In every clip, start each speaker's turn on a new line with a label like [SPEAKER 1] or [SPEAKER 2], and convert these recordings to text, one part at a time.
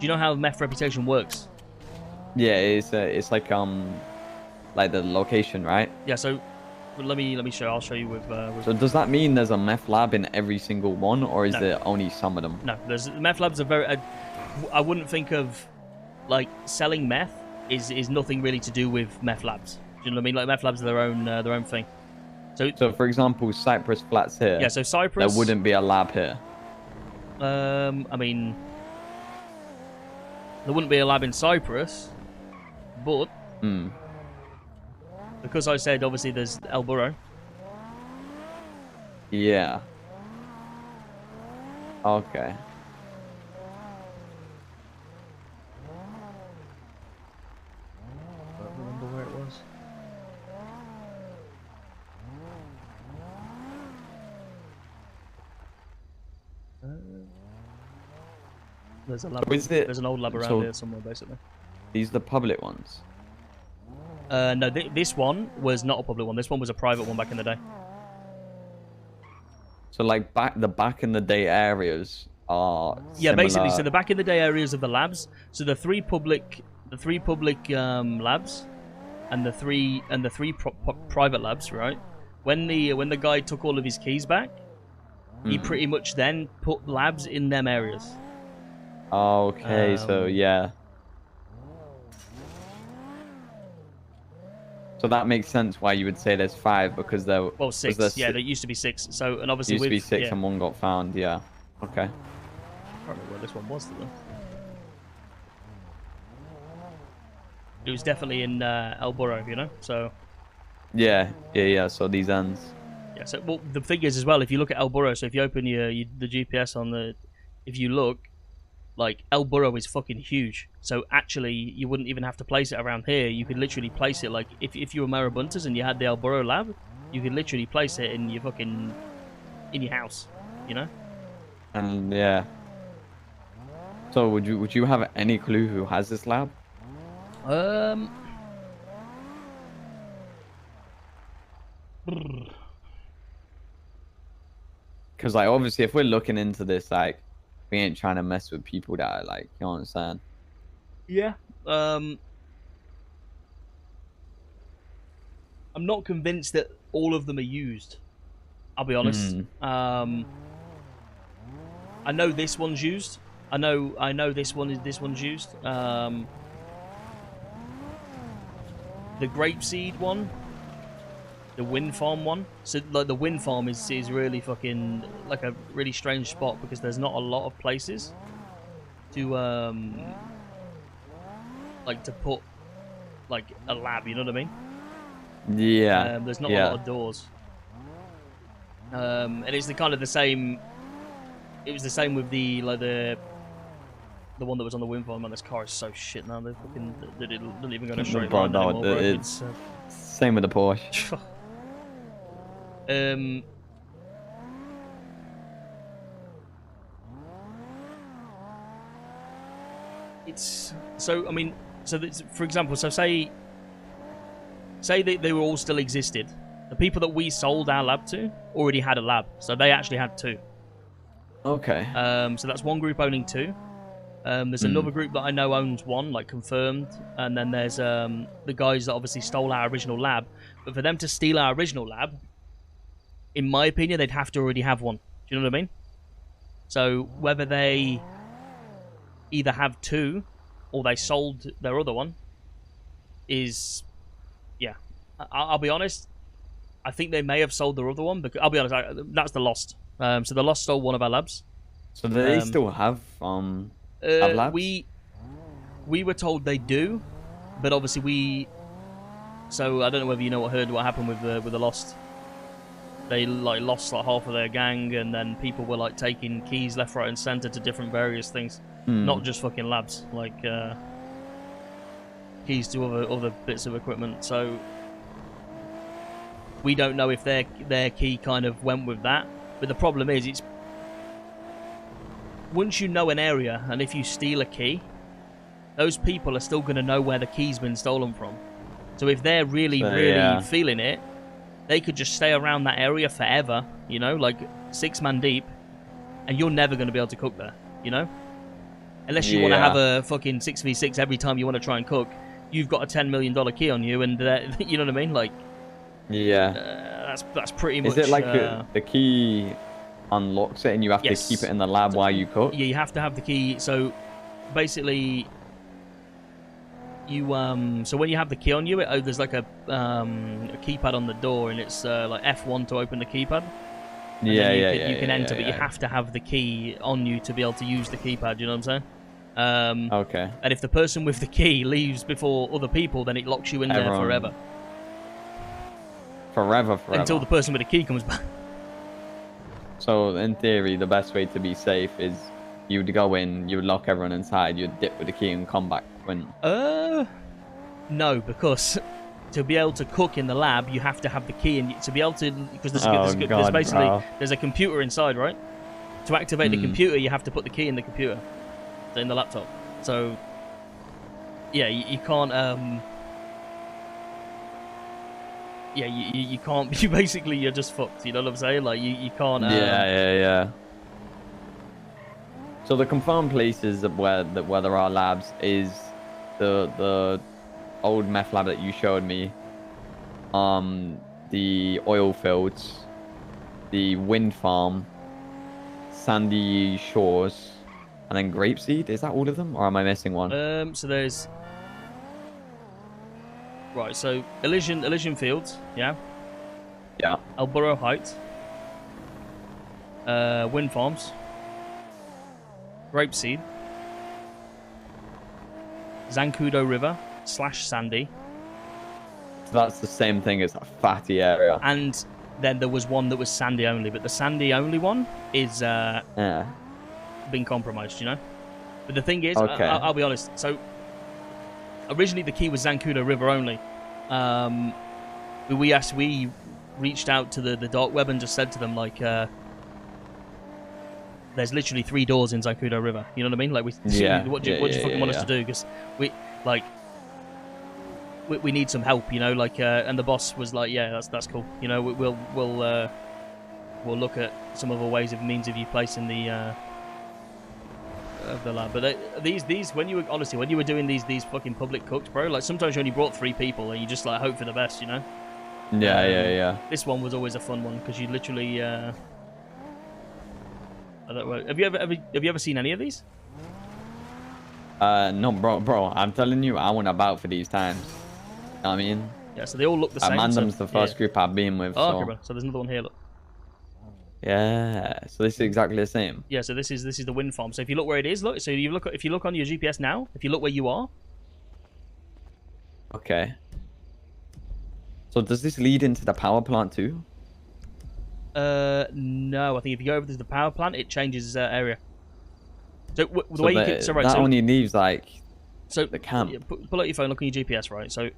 [SPEAKER 1] you know how meth reputation works?
[SPEAKER 2] Yeah, it's like the location, right?
[SPEAKER 1] Yeah. So let me show. I'll show you with.
[SPEAKER 2] So does that mean there's a meth lab in every single one, or is
[SPEAKER 1] No.
[SPEAKER 2] there only some of them?
[SPEAKER 1] No, there's meth labs are very. I wouldn't think of like selling meth is nothing really to do with meth labs. Do you know what I mean? Like meth labs are their own thing.
[SPEAKER 2] So for example, Cypress Flats here.
[SPEAKER 1] Yeah. So Cypress.
[SPEAKER 2] There wouldn't be a lab here.
[SPEAKER 1] I mean, there wouldn't be a lab in Cyprus, but because I said obviously there's El Burro.
[SPEAKER 2] Yeah. Okay.
[SPEAKER 1] I don't remember where it was. There's a lab.
[SPEAKER 2] So
[SPEAKER 1] there's an old lab around here somewhere, basically.
[SPEAKER 2] These are the public ones.
[SPEAKER 1] No, this one was not a public one. This one was a private one back in the day.
[SPEAKER 2] So like the back in the day areas are
[SPEAKER 1] yeah,
[SPEAKER 2] similar...
[SPEAKER 1] basically. So the back in the day areas of the labs. So the three public labs, and the three private labs, right? When the guy took all of his keys back, he pretty much then put labs in them areas.
[SPEAKER 2] Okay, so yeah. So that makes sense why you would say there's 5, because there...
[SPEAKER 1] Well, 6. Yeah, there used to be 6. So, and obviously
[SPEAKER 2] used to be 6 and 1 got found, yeah. Okay.
[SPEAKER 1] I can't remember where this one was, though. It was definitely in El Burro, you know? So...
[SPEAKER 2] Yeah, so these ends.
[SPEAKER 1] Yeah, so, well, the thing is as well, if you look at El Burro, so if you open the GPS on the... If you look, like, El Burro is fucking huge. So actually, you wouldn't even have to place it around here. You could literally place it, like, if you were Marabuntas and you had the El Burro lab, you could literally place it in your fucking... in your house, you know?
[SPEAKER 2] And, yeah. So, would you have any clue who has this lab? Because, like, obviously, if we're looking into this, like, we ain't trying to mess with people that are, like, you know what I'm saying?
[SPEAKER 1] Yeah. I'm not convinced that all of them are used. I'll be honest. I know this one's used. I know this one's used. The grapeseed one, the wind farm one. So like the wind farm is really fucking like a really strange spot because there's not a lot of places to like to put like a lab. You know what I mean?
[SPEAKER 2] Yeah.
[SPEAKER 1] There's not a lot of doors. And it's the kind of the same. It was the same with the like the one that was on the wind farm. Man, this car is so shit now. They fucking they didn't even go in a straight line anymore, bro.
[SPEAKER 2] It's same with the Porsche.
[SPEAKER 1] It's so. I mean, so for example, so say they were all still existed. The people that we sold our lab to already had a lab, so they actually had 2.
[SPEAKER 2] Okay.
[SPEAKER 1] So that's one group owning 2. There's another group that I know owns 1, like confirmed, and then there's the guys that obviously stole our original lab. But for them to steal our original lab, in my opinion, they'd have to already have 1. Do you know what I mean? So whether they either have 2 or they sold their other one is, yeah. I'll be honest. I think they may have sold their other one, because I'll be honest, that's the Lost. So the Lost stole one of our labs.
[SPEAKER 2] So do they still have labs?
[SPEAKER 1] We were told they do, but obviously so I don't know whether you heard what happened with the Lost. They like lost like half of their gang, and then people were like taking keys left, right, and center to different various things, not just fucking labs, like keys to other bits of equipment. So we don't know if their key kind of went with that. But the problem is, it's once you know an area, and if you steal a key, those people are still going to know where the key's been stolen from. So if they're really feeling it, they could just stay around that area forever, you know, like 6 man deep, and you're never going to be able to cook there, you know? unless you want to have a fucking 6v6 every time you want to try and cook, you've got a $10 million key on you, and you know what I mean? Like, that's pretty much.
[SPEAKER 2] Is it like the key unlocks it, and you have to keep it in the lab while you cook?
[SPEAKER 1] Yeah, you have to have the key. So basically, you so when you have the key on you, there's like a keypad on the door, and it's like F1 to open the keypad. And you can enter, but you have to have the key on you to be able to use the keypad. You know what I'm saying?
[SPEAKER 2] Okay.
[SPEAKER 1] And if the person with the key leaves before other people, then it locks you in there forever.
[SPEAKER 2] Forever.
[SPEAKER 1] Until the person with the key comes back.
[SPEAKER 2] So in theory, the best way to be safe is you would go in, you would lock everyone inside, you'd dip with the key and come back when.
[SPEAKER 1] No, because to be able to cook in the lab, you have to have the key, and to be able to, because there's basically there's a computer inside, right? To activate the computer, you have to put the key in the computer, in the laptop. So yeah, you can't. Yeah, you can't. You basically, you're just fucked. You know what I'm saying? Like you can't.
[SPEAKER 2] Yeah. So the confirmed places where there are labs is the old meth lab that you showed me, the oil fields, the wind farm, sandy shores, and then grapeseed. Is that all of them, or am I missing one?
[SPEAKER 1] So there's so Elysian Fields, yeah, Elborough Heights, wind farms, grapeseed, Xqcow River / Sandy.
[SPEAKER 2] So that's the same thing as a fatty area.
[SPEAKER 1] And then there was one that was sandy only, but the sandy only one is been compromised, you know. But the thing is, I'll be honest. So originally the key was Xqcow River only. We reached out to the dark web and just said to them like, there's literally 3 doors in Xqcow River. You know what I mean? Like what do you fucking want us to do? Because we need some help, you know. Like and the boss was like, yeah, that's cool. You know, we'll look at some other ways of means of you placing the lab. But these when you were doing these fucking public cooks, bro, like sometimes you only brought 3 people and you just like hope for the best, you know.
[SPEAKER 2] Yeah.
[SPEAKER 1] This one was always a fun one because you literally have you ever seen any of these?
[SPEAKER 2] No, bro, I'm telling you, I went about for these times. You know what I mean?
[SPEAKER 1] Yeah, so they all look the same.
[SPEAKER 2] Mandem's the first group I've been with.
[SPEAKER 1] Oh, okay, bro. So there's another one here, look.
[SPEAKER 2] Yeah, so this is exactly the same.
[SPEAKER 1] Yeah, so this is the wind farm. So if you look where it is, look. So if you look on your GPS now, if you look where you are.
[SPEAKER 2] Okay. So does this lead into the power plant too?
[SPEAKER 1] No. I think if you go over to the power plant, it changes area. So the way you can,
[SPEAKER 2] that only leaves like the camp.
[SPEAKER 1] Yeah, pull out your phone, look on your GPS, right? So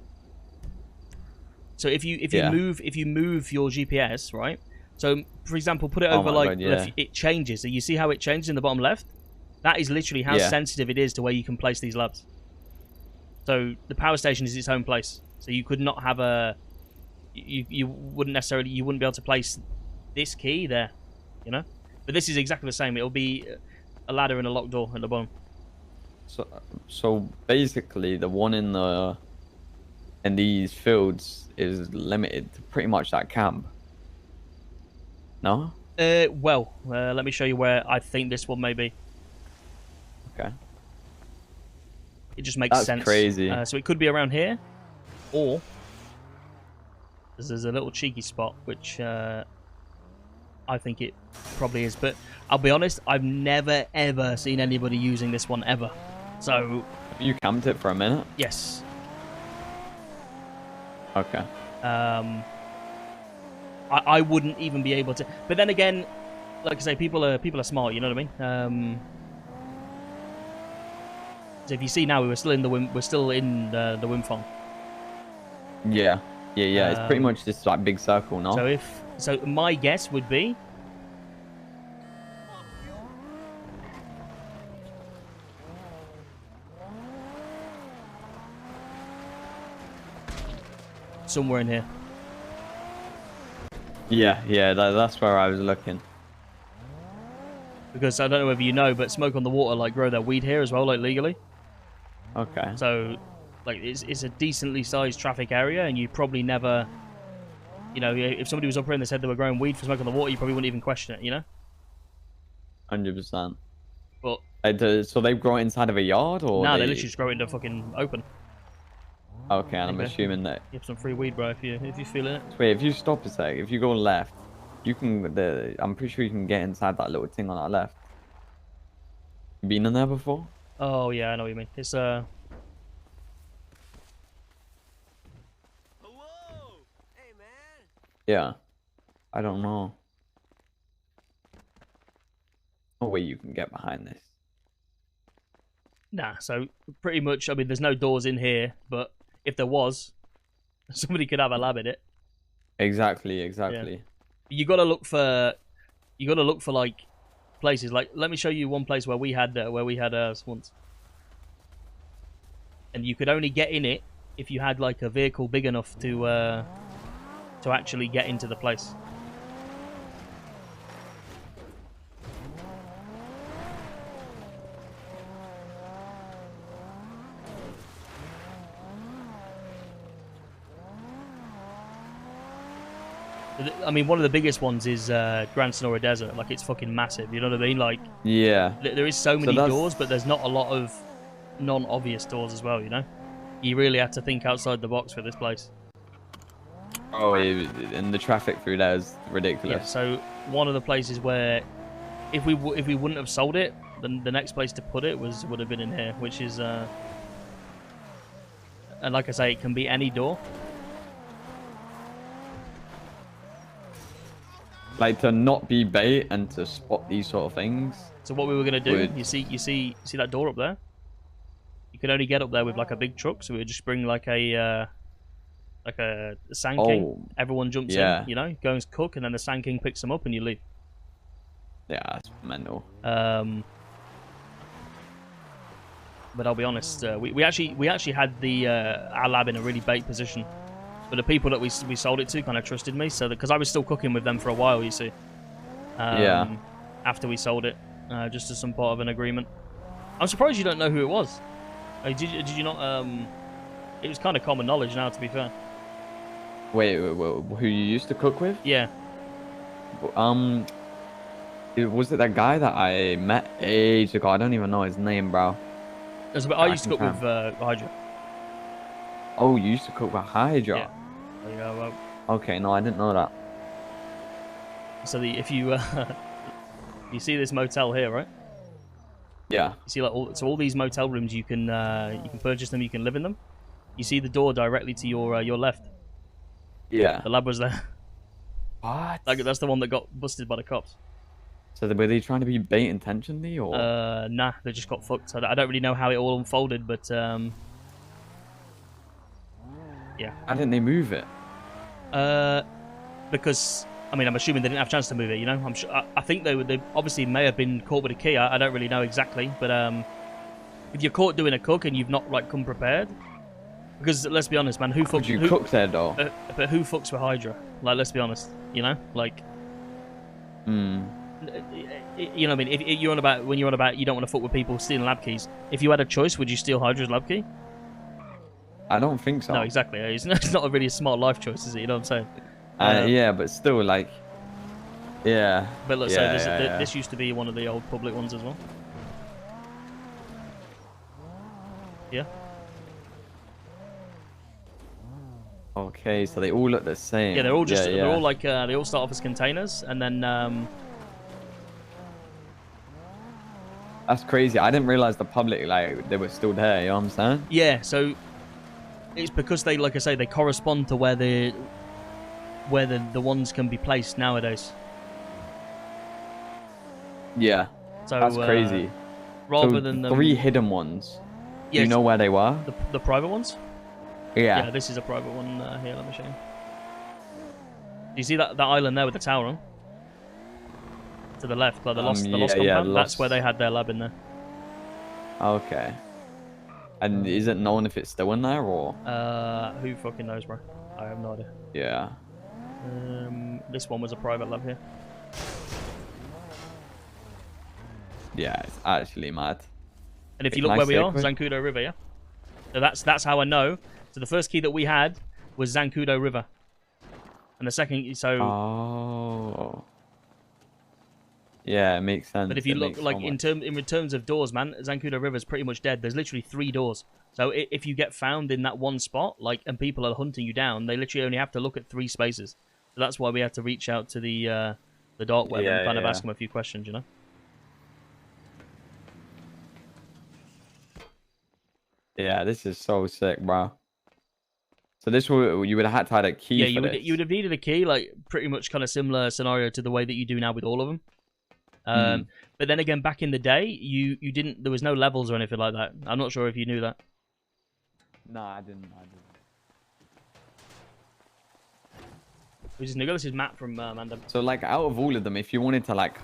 [SPEAKER 1] if you move your GPS, right? So for example, put it over left, it changes. So you see how it changes in the bottom left? That is literally how sensitive it is to where you can place these labs. So the power station is its own place. So you could not have you wouldn't be able to place this key there, you know. But this is exactly the same. It'll be a ladder and a locked door at the bottom.
[SPEAKER 2] So basically, the one in these fields is limited to pretty much that camp. No?
[SPEAKER 1] Let me show you where I think this one may be.
[SPEAKER 2] Okay.
[SPEAKER 1] It just makes sense.
[SPEAKER 2] That's crazy.
[SPEAKER 1] So it could be around here, or there's a little cheeky spot which I think it probably is. But I'll be honest, I've never ever seen anybody using this one ever. So
[SPEAKER 2] you camped it for a minute?
[SPEAKER 1] Yes.
[SPEAKER 2] Okay.
[SPEAKER 1] I wouldn't even be able to. But then again, like I say, people are smart. You know what I mean? So if you see now, we're still in the wind farm.
[SPEAKER 2] Yeah. It's pretty much this like big circle, no?
[SPEAKER 1] So my guess would be. Somewhere in here.
[SPEAKER 2] Yeah, that's where I was looking.
[SPEAKER 1] Because I don't know whether you know, but Smoke on the Water like grow their weed here as well, like legally.
[SPEAKER 2] Okay.
[SPEAKER 1] So, like, it's a decently sized traffic area, and you probably never, you know, if somebody was up here and they said they were growing weed for Smoke on the Water, you probably wouldn't even question it, you know.
[SPEAKER 2] 100%.
[SPEAKER 1] But
[SPEAKER 2] So they grow it inside of a yard, or
[SPEAKER 1] nah, they literally just grow it in the fucking open.
[SPEAKER 2] Okay, and I'm assuming that.
[SPEAKER 1] You have some free weed, bro, if you're feeling it.
[SPEAKER 2] Wait, if you stop a sec, if you go left, you can. I'm pretty sure you can get inside that little thing on that left. You been in there before?
[SPEAKER 1] Oh yeah, I know what you mean. It's
[SPEAKER 3] Hello. Hey man.
[SPEAKER 2] Yeah. I don't know. Oh wait, you can get behind this.
[SPEAKER 1] nah. So pretty much, I mean, there's no doors in here, but if there was, somebody could have a lab in it.
[SPEAKER 2] Exactly.
[SPEAKER 1] Yeah. You gotta look for like places. Like, let me show you one place where we had once, and you could only get in it if you had like a vehicle big enough to actually get into the place. I mean, one of the biggest ones is Gran Sonora Desert. Like, it's fucking massive. You know what I mean? Like,
[SPEAKER 2] Yeah.
[SPEAKER 1] there is so many doors, but there's not a lot of non-obvious doors as well. You know, you really have to think outside the box for this place.
[SPEAKER 2] Oh, and the traffic through there is ridiculous.
[SPEAKER 1] Yeah. So one of the places where, if we wouldn't have sold it, then the next place to put it would have been in here, which is and like I say, it can be any door.
[SPEAKER 2] Like, to not be bait and to spot these sort of things.
[SPEAKER 1] So what we were gonna do, you see that door up there? You can only get up there with like a big truck, so we would just bring like a sand king. Everyone jumps in, you know, goes cook, and then the sand king picks them up and you leave.
[SPEAKER 2] Yeah, that's mental.
[SPEAKER 1] But I'll be honest, we actually had the our lab in a really bait position. But the people that we sold it to kind of trusted me, so because I was still cooking with them for a while, you see.
[SPEAKER 2] Yeah.
[SPEAKER 1] After we sold it, just as some part of an agreement. I'm surprised you don't know who it was. Did you not? It was kind of common knowledge now, to be fair.
[SPEAKER 2] Wait, who you used to cook with?
[SPEAKER 1] Yeah.
[SPEAKER 2] Was it that guy that I met ages ago? I don't even know his name, bro.
[SPEAKER 1] I used to cook with Hydra.
[SPEAKER 2] Oh, you used to cook with Hydra?
[SPEAKER 1] Yeah. Yeah, well,
[SPEAKER 2] okay, no, I didn't know that.
[SPEAKER 1] So if you you see this motel here, right?
[SPEAKER 2] Yeah.
[SPEAKER 1] You see like all these motel rooms, you can purchase them, you can live in them. You see the door directly to your left.
[SPEAKER 2] Yeah.
[SPEAKER 1] The lab was there.
[SPEAKER 2] What?
[SPEAKER 1] Like, that's the one that got busted by the cops.
[SPEAKER 2] So were they trying to be bait intentionally, or?
[SPEAKER 1] Nah, they just got fucked. I don't really know how it all unfolded, but yeah.
[SPEAKER 2] Why didn't they move it?
[SPEAKER 1] Because I mean, I'm assuming they didn't have a chance to move it. You know, I'm sure. I think they obviously may have been caught with a key. I don't really know exactly, but if you're caught doing a cook and you've not like come prepared, because let's be honest, man, who
[SPEAKER 2] cook there though?
[SPEAKER 1] But who fucks with Hydra? Like, let's be honest, you know, like. You know what I mean? If you're on about when you're on about you don't want to fuck with people stealing lab keys. If you had a choice, would you steal Hydra's lab key?
[SPEAKER 2] I don't think so.
[SPEAKER 1] No, exactly. It's not really a smart life choice, is it? You know what I'm saying?
[SPEAKER 2] Yeah, but still, like, yeah.
[SPEAKER 1] But look, so this used to be one of the old public ones as well. Yeah.
[SPEAKER 2] Okay, so they all look the same.
[SPEAKER 1] Yeah, they're all just they're all like they all start off as containers, and then
[SPEAKER 2] that's crazy. I didn't realize the public, like, they were still there. You know what I'm saying?
[SPEAKER 1] Yeah. So it's because they, like I say, they correspond to where the ones can be placed nowadays.
[SPEAKER 2] Yeah.
[SPEAKER 1] So
[SPEAKER 2] that's crazy.
[SPEAKER 1] Rather than the
[SPEAKER 2] 3 hidden ones.
[SPEAKER 1] Yes,
[SPEAKER 2] do you know where they were?
[SPEAKER 1] The private ones?
[SPEAKER 2] Yeah.
[SPEAKER 1] Yeah, this is a private one here. Let me show you. Do you see that island there with the tower on? To the left, like the lost compound.
[SPEAKER 2] Yeah,
[SPEAKER 1] that's where they had their lab in there.
[SPEAKER 2] Okay. And is it known if it's still in there, or?
[SPEAKER 1] Who fucking knows, bro? I have no idea.
[SPEAKER 2] Yeah.
[SPEAKER 1] This one was a private lab here.
[SPEAKER 2] Yeah, it's actually mad.
[SPEAKER 1] And if you
[SPEAKER 2] Can
[SPEAKER 1] look
[SPEAKER 2] I
[SPEAKER 1] where we
[SPEAKER 2] say
[SPEAKER 1] are,
[SPEAKER 2] quick?
[SPEAKER 1] Xqcow River, yeah. So that's how I know. So the first key that we had was Xqcow River, and the second, so.
[SPEAKER 2] Oh. Yeah, it makes sense.
[SPEAKER 1] But if you
[SPEAKER 2] It
[SPEAKER 1] look
[SPEAKER 2] makes
[SPEAKER 1] like
[SPEAKER 2] so
[SPEAKER 1] in terms of doors, man, Xqcow River is pretty much dead. There's literally 3 doors. So if you get found in that one spot, like, and people are hunting you down, they literally only have to look at 3 spaces. So that's why we had to reach out to the dark web and kind of ask them a few questions, you know.
[SPEAKER 2] Yeah, this is so sick, bro. So this you would have had to have a key.
[SPEAKER 1] Yeah,
[SPEAKER 2] for this.
[SPEAKER 1] you would have needed a key, like pretty much kind of similar scenario to the way that you do now with all of them. But then again, back in the day, you didn't. There was no levels or anything like that. I'm not sure if you knew that.
[SPEAKER 2] No, I didn't.
[SPEAKER 1] This is Matt from Mandem.
[SPEAKER 2] So like out of all of them, if you wanted to like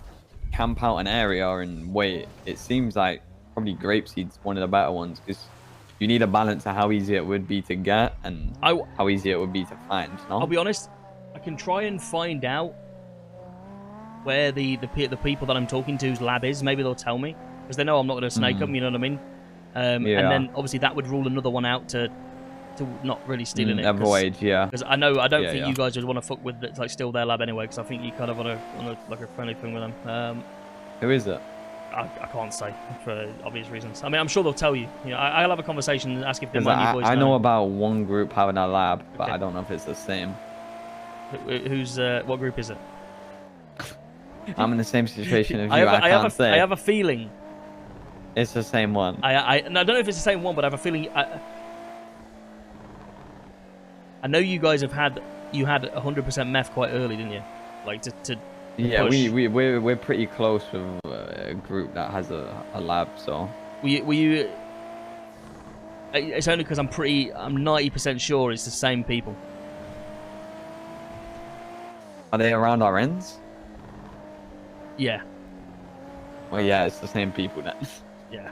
[SPEAKER 2] camp out an area and wait, it seems like probably Grapeseed's one of the better ones because you need a balance of how easy it would be to get and how easy it would be to find. No?
[SPEAKER 1] I'll be honest, I can try and find out where the people that I'm talking to's lab is. Maybe they'll tell me because they know I'm not going to snake them. You know what I mean? And then obviously that would rule another one out to not really stealing it.
[SPEAKER 2] Avoid, yeah.
[SPEAKER 1] Because I don't think you guys would want to fuck with it, like steal their lab anyway. Because I think you kind of want to like a friendly thing with them.
[SPEAKER 2] Who is it?
[SPEAKER 1] I can't say for obvious reasons. I mean, I'm sure they'll tell you. You know, I'll have a conversation and ask if they mind you boys.
[SPEAKER 2] I know about one group having a lab, but I don't know if it's the same.
[SPEAKER 1] Who's what group is it?
[SPEAKER 2] I'm in the same situation as you.
[SPEAKER 1] I
[SPEAKER 2] can't say.
[SPEAKER 1] I have a feeling
[SPEAKER 2] it's the same one.
[SPEAKER 1] I don't know if it's the same one, but I have a feeling. I know you guys had 100% meth quite early, didn't you? Like to
[SPEAKER 2] yeah,
[SPEAKER 1] push.
[SPEAKER 2] we're pretty close with a group that has a lab. So
[SPEAKER 1] were you? It's only because I'm 90% sure it's the same people.
[SPEAKER 2] Are they around our ends?
[SPEAKER 1] Yeah.
[SPEAKER 2] Well, yeah, it's the same people then.
[SPEAKER 1] Yeah.